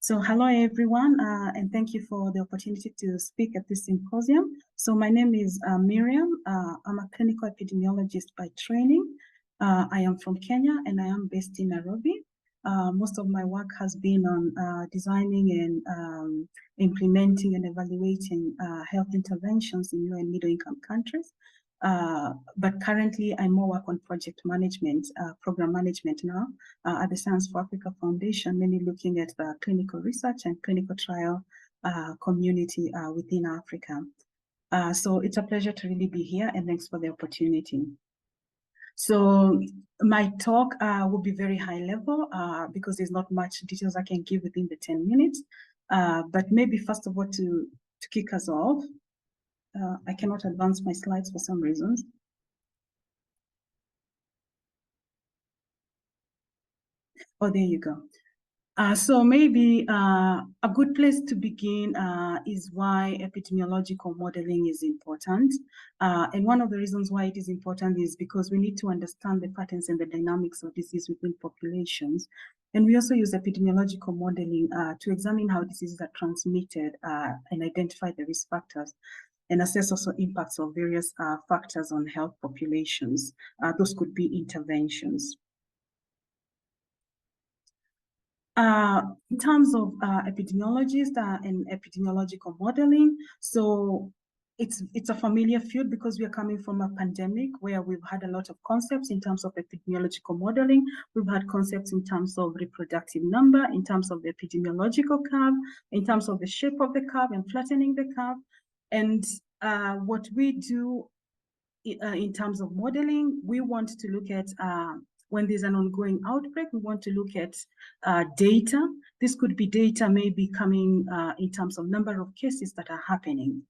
So hello everyone, and thank you for the opportunity to speak at this symposium. So my name is Miriam. I'm a clinical epidemiologist by training. I am from Kenya and I am based in Nairobi. Most of my work has been on designing and implementing and evaluating health interventions in low and middle income countries. But currently I more work on project management, program management now at the Science for Africa Foundation, mainly looking at the clinical research and clinical trial community within Africa. So it's a pleasure to really be here, and thanks for the opportunity. So my talk will be very high level because there's not much details I can give within the 10 minutes. But maybe first of all, to kick us off, I cannot advance my slides for some reasons. Oh, there you go. So maybe a good place to begin is why epidemiological modeling is important. And one of the reasons why it is important is because we need to understand the patterns and the dynamics of disease within populations. And we also use epidemiological modeling to examine how diseases are transmitted and identify the risk factors, and assess also impacts of various factors on health populations. Those could be interventions. In terms of epidemiologists and epidemiological modeling, so it's a familiar field because we are coming from a pandemic where we've had a lot of concepts in terms of epidemiological modeling. We've had concepts in terms of reproductive number, in terms of the epidemiological curve, in terms of the shape of the curve and flattening the curve. And what we do in terms of modeling, we want to look at when there's an ongoing outbreak, we want to look at data. This could be data maybe coming in terms of number of cases that are happening.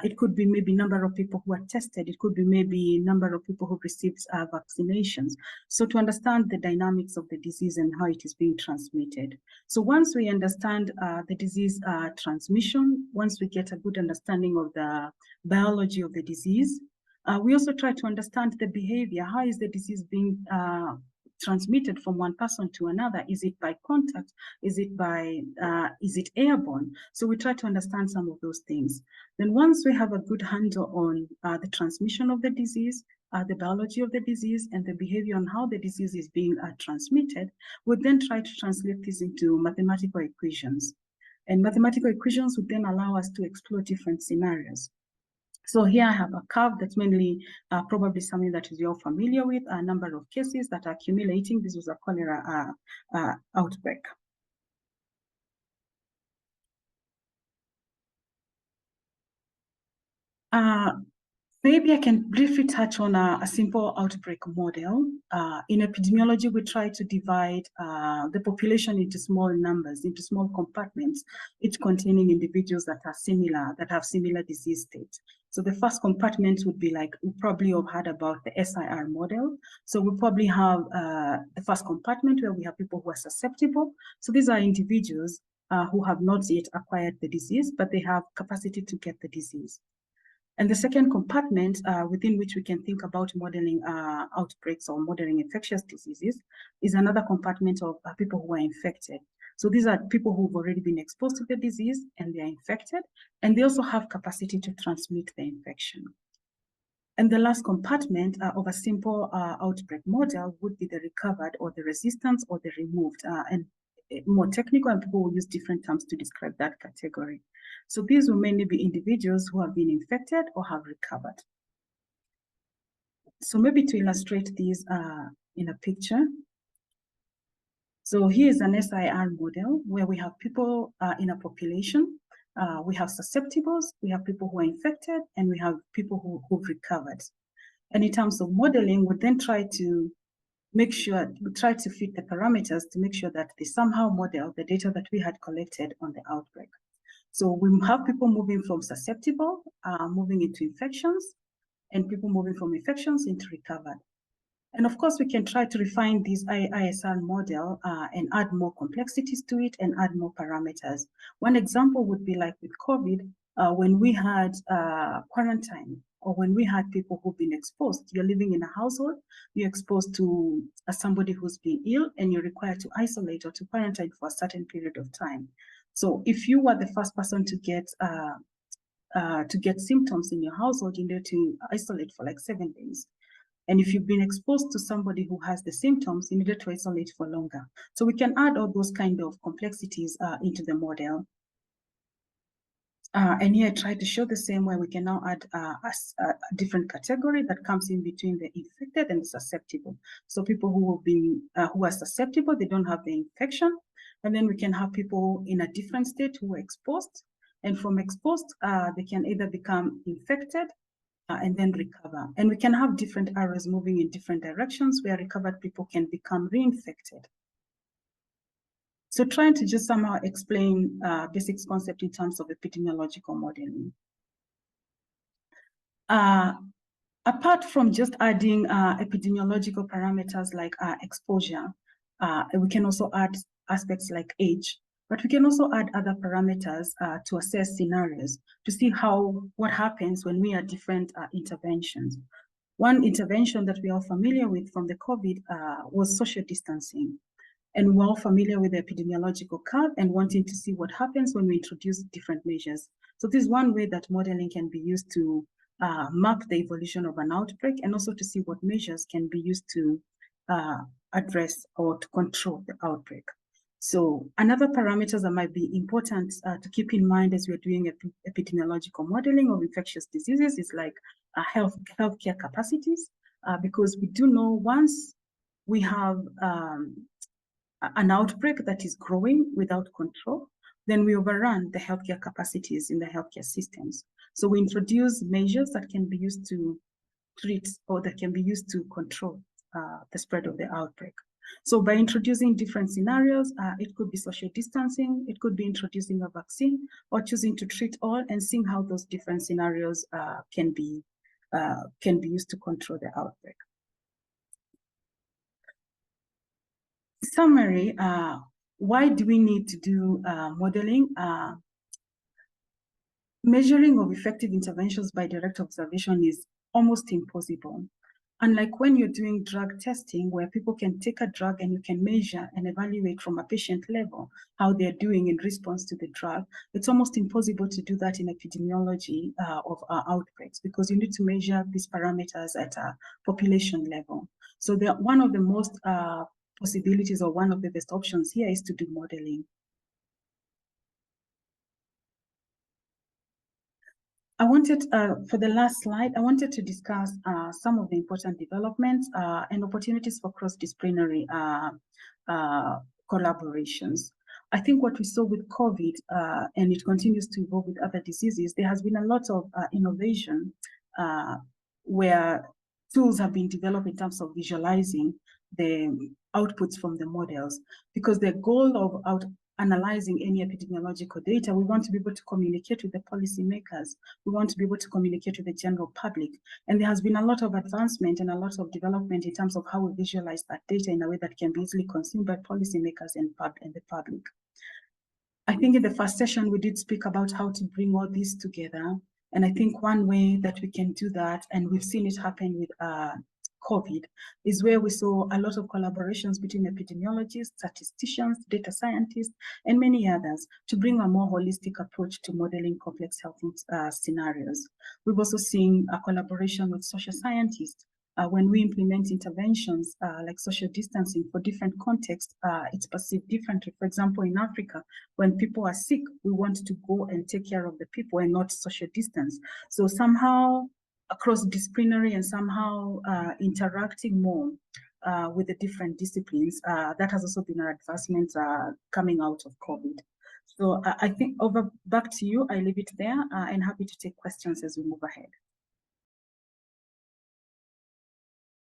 It could be maybe number of people who are tested. It could be maybe number of people who received vaccinations. So to understand the dynamics of the disease and how it is being transmitted. So once we understand the disease transmission, once we get a good understanding of the biology of the disease, we also try to understand the behavior. How is the disease being transmitted from one person to another? Is it by contact? Is it airborne? So we try to understand some of those things. Then once we have a good handle on the transmission of the disease, the biology of the disease, and the behavior on how the disease is being transmitted, we then try to translate this into mathematical equations. And mathematical equations would then allow us to explore different scenarios. So here I have a curve that's mainly probably something that you're familiar with, a number of cases that are accumulating. This was a cholera outbreak. Maybe I can briefly touch on a simple outbreak model. In epidemiology, we try to divide the population into small numbers, into small compartments, each containing individuals that are similar, that have similar disease states. So the first compartment would be like, we probably have heard about the SIR model. So we probably have the first compartment where we have people who are susceptible. So these are individuals who have not yet acquired the disease, but they have capacity to get the disease. And the second compartment within which we can think about modeling outbreaks or modeling infectious diseases is another compartment of people who are infected. So these are people who've already been exposed to the disease and they are infected, and they also have capacity to transmit the infection. And the last compartment of a simple outbreak model would be the recovered or the resistant or the removed. And more technical, and people will use different terms to describe that category. So these will mainly be individuals who have been infected or have recovered. So maybe to illustrate these in a picture. So here is an SIR model where we have people in a population. We have susceptibles, we have people who are infected, and we have people who've recovered. And in terms of modeling, we then try to make sure, we try to fit the parameters to make sure that they somehow model the data that we had collected on the outbreak. So we have people moving from susceptible, moving into infections, and people moving from infections into recovered. And of course, we can try to refine this ISR model and add more complexities to it and add more parameters. One example would be like with COVID, when we had quarantine, or when we had people who've been exposed. You're living in a household, you're exposed to somebody who's been ill, and you're required to isolate or to quarantine for a certain period of time. So if you were the first person to get symptoms in your household, you need to isolate for like 7 days. And if you've been exposed to somebody who has the symptoms, you needed to isolate for longer. So we can add all those kind of complexities into the model. And here I try to show the same way we can now add a different category that comes in between the infected and the susceptible. So people who are susceptible, they don't have the infection. And then we can have people in a different state who are exposed. And from exposed, they can either become infected and then recover. And we can have different arrows moving in different directions where recovered people can become reinfected. So trying to just somehow explain basic concept in terms of epidemiological modeling. Apart from just adding epidemiological parameters like exposure, we can also add aspects like age, but we can also add other parameters to assess scenarios to see what happens when we add different interventions. One intervention that we are familiar with from the COVID was social distancing. And we're all familiar with the epidemiological curve and wanting to see what happens when we introduce different measures. So this is one way that modeling can be used to map the evolution of an outbreak and also to see what measures can be used to address or to control the outbreak. So another parameters that might be important to keep in mind as we're doing epidemiological modeling of infectious diseases is like healthcare capacities, because we do know once we have an outbreak that is growing without control, then we overrun the healthcare capacities in the healthcare systems. So we introduce measures that can be used to treat or that can be used to control the spread of the outbreak. So by introducing different scenarios, it could be social distancing, it could be introducing a vaccine, or choosing to treat all and seeing how those different scenarios can be used to control the outbreak. Summary, why do we need to do modeling? Measuring of effective interventions by direct observation is almost impossible. Unlike when you're doing drug testing, where people can take a drug and you can measure and evaluate from a patient level how they're doing in response to the drug, it's almost impossible to do that in epidemiology of outbreaks, because you need to measure these parameters at a population level. So one of the most possibilities or one of the best options here is to do modeling. I wanted, for the last slide, I wanted to discuss some of the important developments and opportunities for cross-disciplinary collaborations. I think what we saw with COVID, and it continues to evolve with other diseases, there has been a lot of innovation where tools have been developed in terms of visualizing the outputs from the models, because the goal of analyzing any epidemiological data, we want to be able to communicate with the policymakers. We want to be able to communicate with the general public. And there has been a lot of advancement and a lot of development in terms of how we visualize that data in a way that can be easily consumed by policymakers and the public. I think in the first session, we did speak about how to bring all this together. And I think one way that we can do that, and we've seen it happen with COVID, is where we saw a lot of collaborations between epidemiologists, statisticians, data scientists, and many others to bring a more holistic approach to modeling complex health scenarios. We've also seen a collaboration with social scientists. When we implement interventions like social distancing for different contexts, it's perceived differently. For example, in Africa, when people are sick, we want to go and take care of the people and not social distance. So somehow cross-disciplinary and somehow interacting more with the different disciplines, that has also been an advancement coming out of COVID. So I think back to you, I leave it there and happy to take questions as we move ahead.